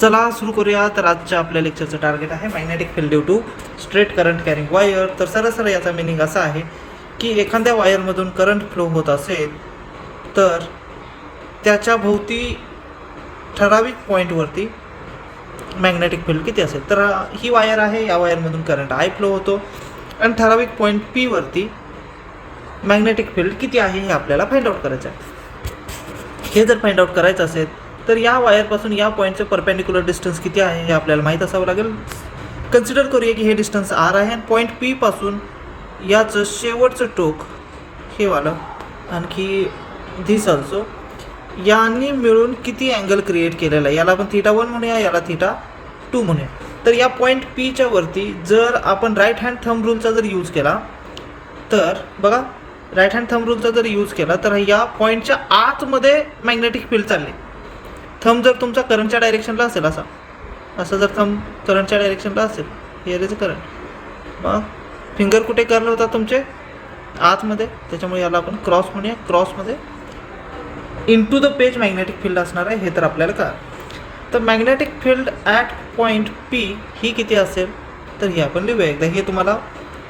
चला सुरू करूया. तर आजच्या आपल्या लेक्चरचं टार्गेट आहे magnetic field due to straight current carrying wire. तर सरळ याचा मिनिंग असा आहे की एखाद्या वायरमधून करंट फ्लो होत असेल तर त्याच्या भोवती ठराविक पॉईंटवरती मॅग्नेटिक फील्ड किती असेल. तर ही वायर आहे, या वायरमधून करंट आय फ्लो होतो आणि ठराविक पॉईंट पी वरती मॅग्नेटिक फील्ड किती आहे हे आपल्याला फाइंड आउट करायचं आहे. हे जर फाइंड आउट करायचं असेल तर या वायरपासून या पॉईंटचे परपेंडिक्युलर डिस्टन्स किती आहे हे आपल्याला माहीत असावं लागेल. कन्सिडर करूया की हे डिस्टन्स आर आहे आणि पॉईंट पी पासून याचं शेवटचं टोक हे वालं आणखी धिस ऑल्सो यांनी मिळून किती अँगल क्रिएट केलेला आहे. याला आपण θ1 म्हणूया, याला θ2 म्हणूया. तर या पॉईंट पीच्या वरती जर आपण राईट हँड थंब रूलचा जर यूज केला तर बघा, राईट हँड थंब रूलचा जर यूज केला तर या पॉईंटच्या आतमध्ये मॅग्नेटिक फील्ड चालले. थंब जर तुमचा करंटच्या डायरेक्शनला असेल, असं जर थंब करंटच्या डायरेक्शनला असेल, हिअर इज करंट, मग फिंगर कुठे कर्ल होतात तुमचे आतमध्ये, त्याच्यामुळे याला आपण क्रॉस म्हणूया. क्रॉसमध्ये into the page magnetic field असणार आहे हे तर आपल्याला कळलं. तर magnetic field at point P ही किती असेल तर हे आपण लिहूया एकदा. हे तुम्हाला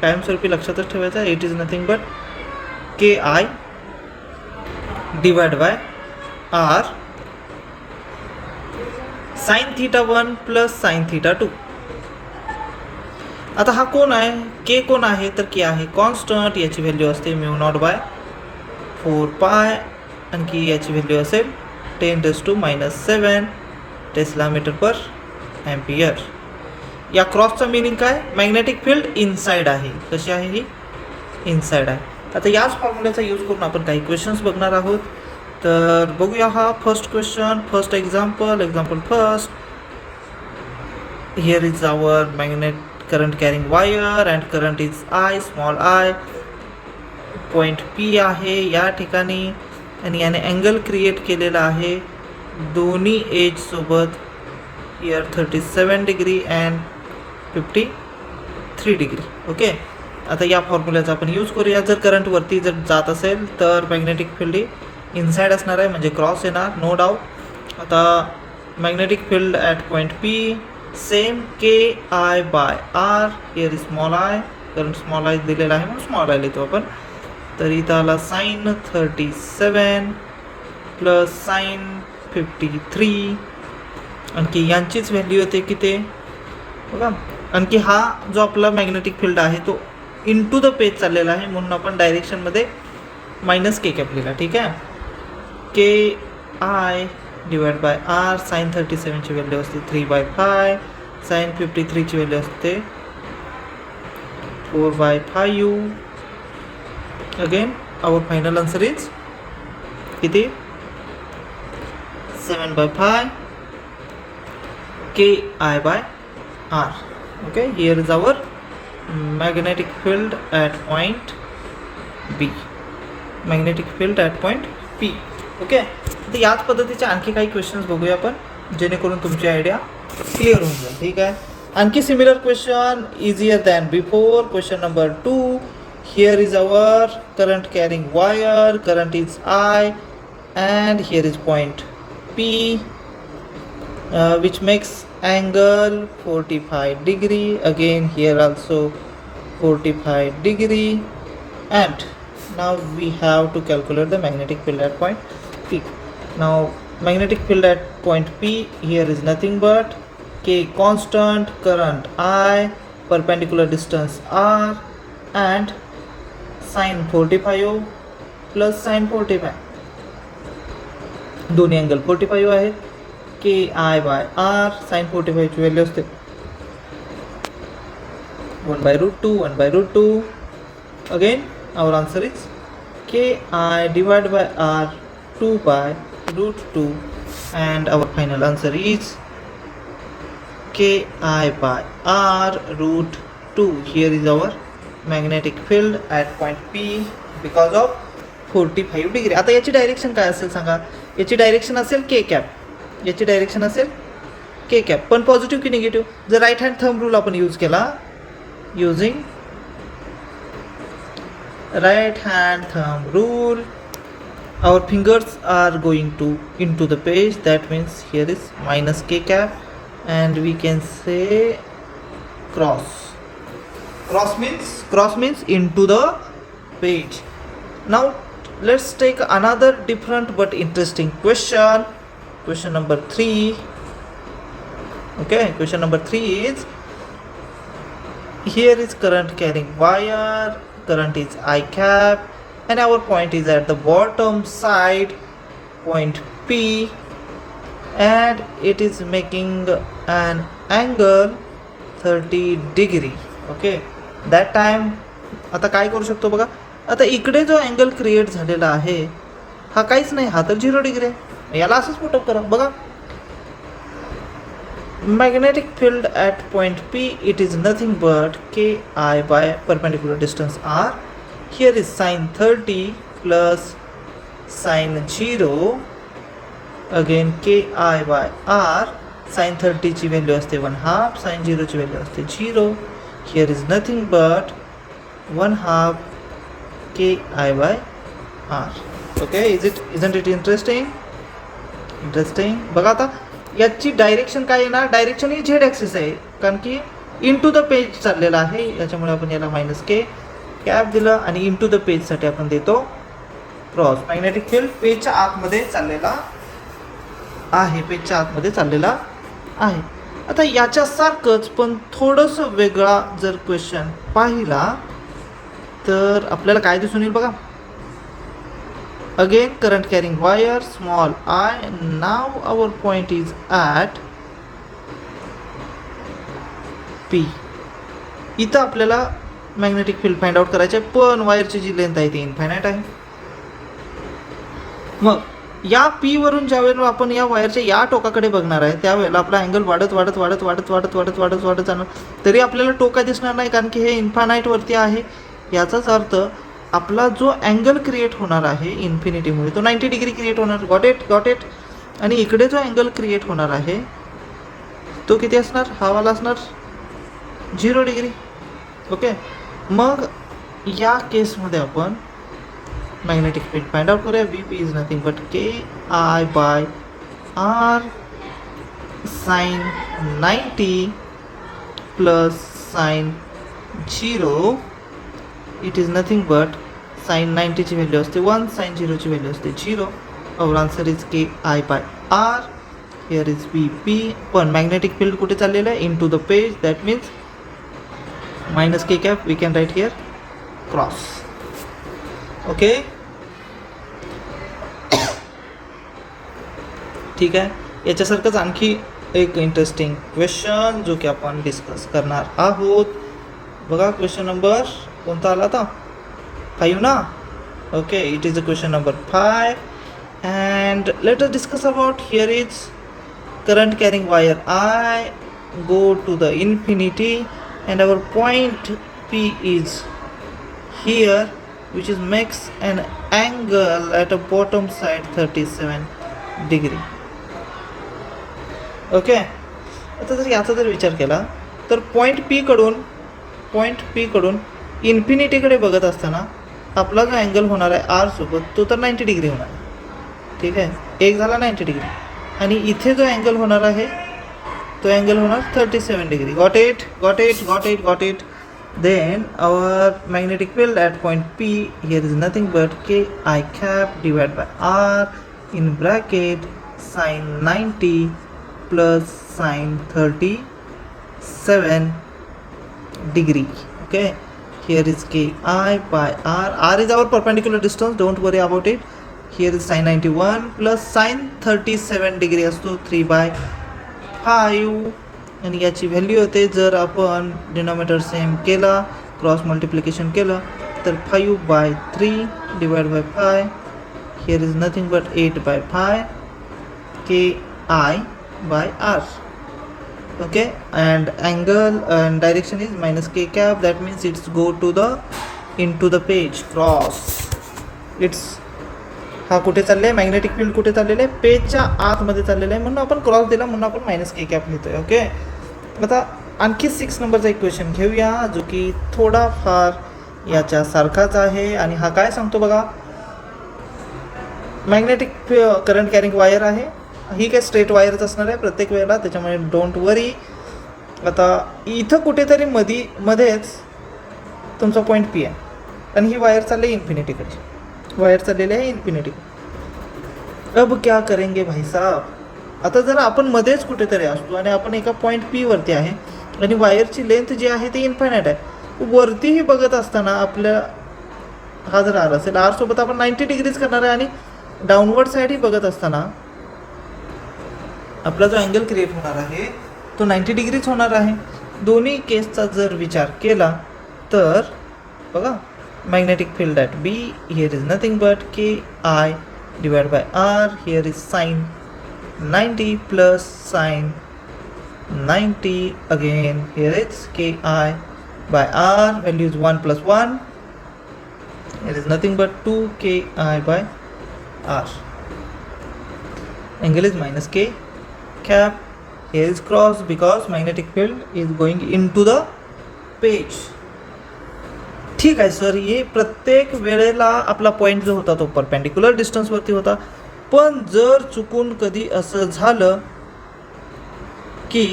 कायमस्वरूपी लक्षातच ठेवायचं आहे. It is nothing but K I divide by R sine θ1 plus sine θ2. आता हा कोण आहे, के कोण आहे तर के आहे कॉन्स्टंट. याची व्हॅल्यू असते μ0/4π. आणखी याची व्हॅल्यू असेल 10⁻⁻⁷ टेस्ला मीटर पर ॲम्पियर. या क्रॉसचा मिनिंग काय, मॅग्नेटिक फील्ड इनसाइड आहे. कशी आहे ही, इनसाइड आहे. आता याच फॉर्म्युल्याचा यूज करून आपण काही क्वेश्चन्स बघणार आहोत. तर बघूया हा first question, first example first. Here is our magnet current carrying wire and current is I, small I. Point P आहे या ठिकाणी आणि याने अँगल क्रिएट केलेला आहे दोन्ही एज सोबत. Here 37 degree and 53 degree. Okay, आता या फॉर्म्युल्याचा आपण यूज करूया. जर करंट वरती जर जात असेल तर मॅग्नेटिक फील्ड ही इनसाइड असणार आहे, म्हणजे क्रॉस येणार, नो डाऊट. आता magnetic field at point P same K I by R. Here is small I, कारण स्मॉल आय दिलेला आहे म्हणून स्मॉल आय लिहितो आपण. तर इथं आला साइन 37 प्लस साइन 53. आणखी यांचीच व्हॅल्यू येते किती बघा. आणखी हा जो आपला मॅग्नेटिक फील्ड आहे तो इनटू द पेज चाललेला आहे म्हणून आपण डायरेक्शनमध्ये मायनस के कॅप लिहिला. ठीक आहे, K I divide by R. Sine 37ची व्हॅल्यू असते 3/5. साइन 53ची व्हॅल्यू असते 4/5. Again our final answer is किती, 7/5 K I by R. Okay, here is our magnetic field at point B. Magnetic field at point P. Okay, तर याच पद्धतीचे आणखी काही क्वेश्चन्स बघूया आपण, जेणेकरून तुमची आयडिया क्लिअर होऊन जाईल. ठीक आहे, आणखी similar question easier than before. Question number 2. Here is our current carrying wire. Current is I and here is point P which makes angle 45 degree. Again here also 45 degree. And now we have to calculate the magnetic field at point P. Now magnetic field at point P, here is nothing but K constant, current I, perpendicular distance R, and sin 45 plus sin 45. दोन्ही angle 45 आहेत. K I by R. Sine 45ची value असते 1/√2, 1/√2. Again our answer is K I divide by R 2/√2. And our final answer is K I by R √2. Here is our magnetic field at point P because of 45 degree. आता याची direction काय असेल सांगा. याची direction असेल K cap. याची direction असेल K cap, पण पॉझिटिव्ह की निगेटिव्ह. जर राईट हँड थंब रूल आपण यूज केला, using right hand thumb rule, our fingers are going to into the page. That means here is minus K cap and we can say cross means into the page. Now let's take another different but interesting question number 3. Okay, question number 3 is, here is current carrying wire, current is I cap, and our point is at the bottom side, point P, and it is making an angle 30 degree. Okay, that time आता काय करू शकतो बघा, आता इकडे जो angle create झालेला आहे हा काहीच नाही, हा तर 0 डिग्री आहे. याला असंच पुटअप करा बघा. Magnetic field at point P, it is nothing but Ki by perpendicular distance R. Here is sine 30 plus sine 0, again Ki by R. Sine 30 ची व्हॅल्यू असते 1/2, sine 0 ची व्हॅल्यू असते 0. Here is nothing but 1/2 Ki by R. Okay, isn't it interesting? बघा आता याची direction काय येणार, direction ही Z axis आहे, कारण की इनटू द पेज चाललेला आहे, याच्यामुळे आपण याला -K कॅप दिलं आणि इनटू द पेजसाठी आपण देतो क्रॉस. मॅग्नेटिक फील्ड पेजच्या आतमध्ये चाललेला आहे, आता याच्यासारखंच पण थोडंसं वेगळा जर क्वेश्चन पाहिला तर आपल्याला काय दिसून येईल बघा. Again current carrying wire, small I. Now our point is at P. इथं आपल्याला मॅग्नेटिक फील्ड फाइंड आउट करायचे, पण वायरची जी लेंथ आहे ती इन्फायनाइट आहे. मग या P वरून ज्यावेळेला आपण या वायरच्या या टोकाकडे बघणार आहे त्यावेळेला आपला अँगल वाढत जाणार, तरी आपल्याला टोका दिसणार नाही, कारण की हे इन्फायनाइट वरती आहे. याचाच अर्थ आपला जो अँगल क्रिएट होणार आहे इन्फिनिटीमुळे तो 90 डिग्री क्रिएट होणार. Got it. आणि इकडे जो अँगल क्रिएट होणार आहे तो किती असणार, हा वाला असणार 0 डिग्री. ओके, मग या केसमध्ये आपण मॅग्नेटिक फील्ड फाइंड आउट करूया. VP is nothing but Ki by R sin 90 plus sin 0. It is nothing but sin 90 ची व्हॅल्यू असते 1, sin 0 ची व्हॅल्यू असते 0. our answer is Ki by R. here is VP. पण magnetic field कुठे चाललेलं आहे, into the page, that means -K cap we can write here cross. Okay, ठीक आहे. याच्यासारखंच आणखी एक इंटरेस्टिंग क्वेश्चन जो की आपण डिस्कस करणार आहोत. बघा क्वेश्चन नंबर कोणता आला आता, 5 ना. Okay, it is a question number 5 and let us discuss about, here is current carrying wire I go to the infinity and our point P is here, which is makes an angle at a bottom side 37 degree. Okay, आता जर याचा जर विचार केला तर point P कडून इन्फिनिटीकडे बघत असताना आपला जो अँगल होणार आहे आर सोबत तो तर 90 डिग्री होणार आहे. ठीक आहे, एक झाला 90 डिग्री, आणि इथे जो अँगल होणार आहे तो अँगल होणार 37 degree. Got it. Then our magnetic field at point P, here is nothing but Ki cap divide by R in bracket sin 90 plus sin 37 degree. Okay, here is Ki by R. R is our perpendicular distance, don't worry about it. Here is sin 91 plus sin 37 degree असतो 3/5, आणि याची value होते, जर आपण denominator same केला, cross multiplication केलं तर 5/3 divide by 5. Here is nothing but 8/5 Ki by R. Okay, and angle and direction is -K cap, that means it's go to the into the page, cross. It's हा कुठे चालले आहे, magnetic field कुठे चाललेलं आहे, पेजच्या आतमध्ये चाललेलं आहे, म्हणून आपण क्रॉस दिला, म्हणून आपण -K कॅप लिहितोय. ओके, आता आणखी 6 नंबरचा एक क्वेश्चन घेऊया जो की थोडाफार याच्या सारखाच आहे. आणि हा काय सांगतो बघा, मॅग्नेटिक करंट कॅरिंग वायर आहे ही काय स्ट्रेट वायरच असणार आहे प्रत्येक वेळेला, त्याच्यामुळे डोंट वरी. आता इथं कुठेतरी मध्येच तुमचा पॉईंट पी आहे आणि ही वायर चालली आहे इन्फिनिटीकडे, वायर चाललेली आहे इन्फिनिटी. अब क्या करेंगे भाई साहब. आता जर आपण मध्येच कुठेतरी असतो आणि आपण एका पॉईंट पी वरती आहे आणि वायरची लेंथ जी आहे ती इन्फायनाईट आहे, वरतीही बघत असताना आपल्या हा जर आर असेल, आर सोबत आपण 90 डिग्रीज करणार आहे आणि डाऊनवर्ड साईडही बघत असताना आपला जो अँगल क्रिएट होणार आहे तो 90 डिग्रीच होणार आहे. दोन्ही केसचा जर विचार केला तर बघा, magnetic field at B here is nothing but K I divide by R. Here is sine 90 plus sine 90 again. Here is K I by R. Value is 1 plus 1. It is nothing but 2ki by r. Angle is minus k cap. Here is cross because magnetic field is going into the page. ठीक आहे sir, हे प्रत्येक वेळेला आपला point जो होता तो perpendicular डिस्टन्सवरती होता, पण जर चुकून कधी असं झालं की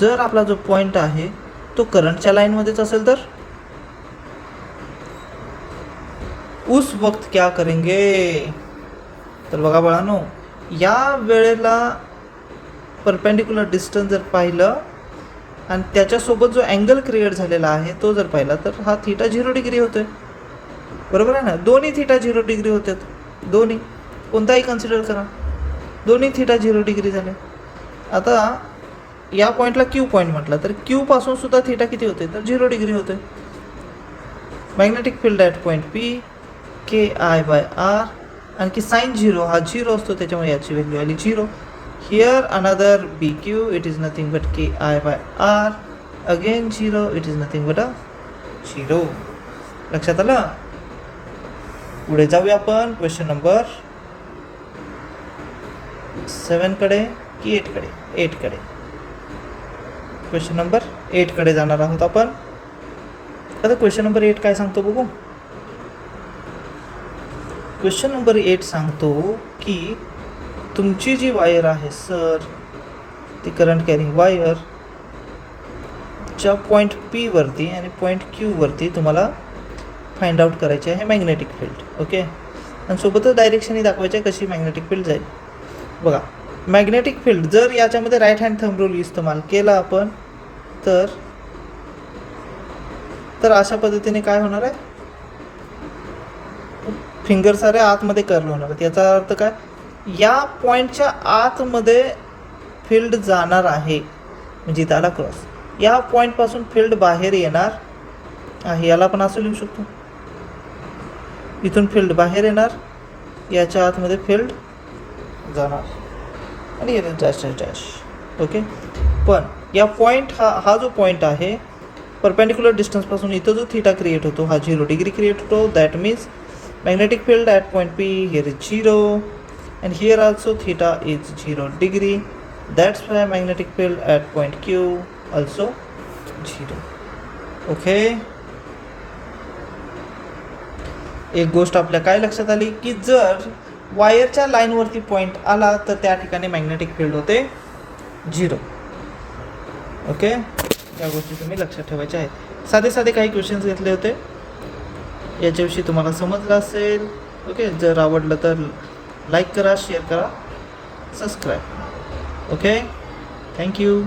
जर आपला जो पॉईंट आहे तो करंटच्या लाईनमध्येच असेल तर उस वक्त क्या करेंगे. तर बघा बाळांनो, या वेळेला परपेंडिक्युलर डिस्टन्स जर पाहिलं आणि त्याच्यासोबत जो अँगल क्रिएट झालेला आहे तो जर पाहिला तर हा थीटा 0 डिग्री होतोय, बरोबर आहे ना. दोन्ही थीटा 0 डिग्री होतात, दोन्ही कोणताही कन्सिडर करा, दोन्ही थीटा 0 डिग्री झाले. आता या पॉईंटला क्यू पॉईंट म्हटलं तर क्यू पासून सुद्धा थीटा किती होते तर 0 डिग्री होते. Magnetic field at point P K I by R. आणखी साइन 0 हा 0 असतो, त्याच्यामुळे याची व्हॅल्यू आली 0. Here another B Q, it is nothing but K I by R. Again 0, it is nothing but 0. लक्षात आलं. पुढे जाऊया आपण क्वेश्चन नंबर 7 कडे की 8 कडे. 8 कडे, क्वेश्चन नंबर 8 कडे जाणार आहोत आपण. आता क्वेश्चन नंबर 8 काय सांगतो बघू. क्वेश्चन नंबर 8 सांगतो की तुमची जी वायर आहे सर, ती करंट कॅरिंग वायर च्या पॉईंट पी वरती आणि पॉईंट क्यू वरती तुम्हाला फाइंड आउट करायची आहे मॅग्नेटिक फील्ड. ओके, आणि सोबतच डायरेक्शनही दाखवायची आहे कशी मॅग्नेटिक फील्ड जाईल. बघा, मॅग्नेटिक फील्ड जर याच्यामध्ये राईट हँड थंब रूल इस्तेमाल केला आपण तर अशा पद्धतीने काय होणार आहे, फिंगर सारे आतमध्ये कर्ल होणार आहेत. याचा अर्थ काय, या पॉईंटच्या आतमध्ये फील्ड जाणार आहे, म्हणजे इथं आला क्रॉस. या पॉईंटपासून फील्ड बाहेर येणार आहे, याला पण असं लिहू शकतो. इथून फील्ड बाहेर येणार, याच्या आतमध्ये फील्ड जाणार आणि डॅश डॅश डॅश. ओके, पण या पॉईंट हा जो पॉईंट आहे परपेंडिक्युलर डिस्टन्सपासून इथं जो थीटा क्रिएट होतो हा 0 डिग्री क्रिएट होतो. That means magnetic field at point P here is 0 and here also theta is 0 degree. That's why magnetic field at point Q also 0. Okay. एक गोष्ट आपल्या काय लक्षात आली की जर वायरच्या लाईनवरती पॉईंट आला तर त्या ठिकाणी मॅग्नेटिक फील्ड होते 0. ओके, या गोष्टी तुम्ही लक्षात ठेवायच्या आहेत. साधे साधे काही क्वेश्चन्स घेतले होते, याच्याविषयी तुम्हाला समजलं असेल. ओके, जर आवडलं तर लाईक करा, शेअर करा, सबस्क्राईब. Okay, thank you.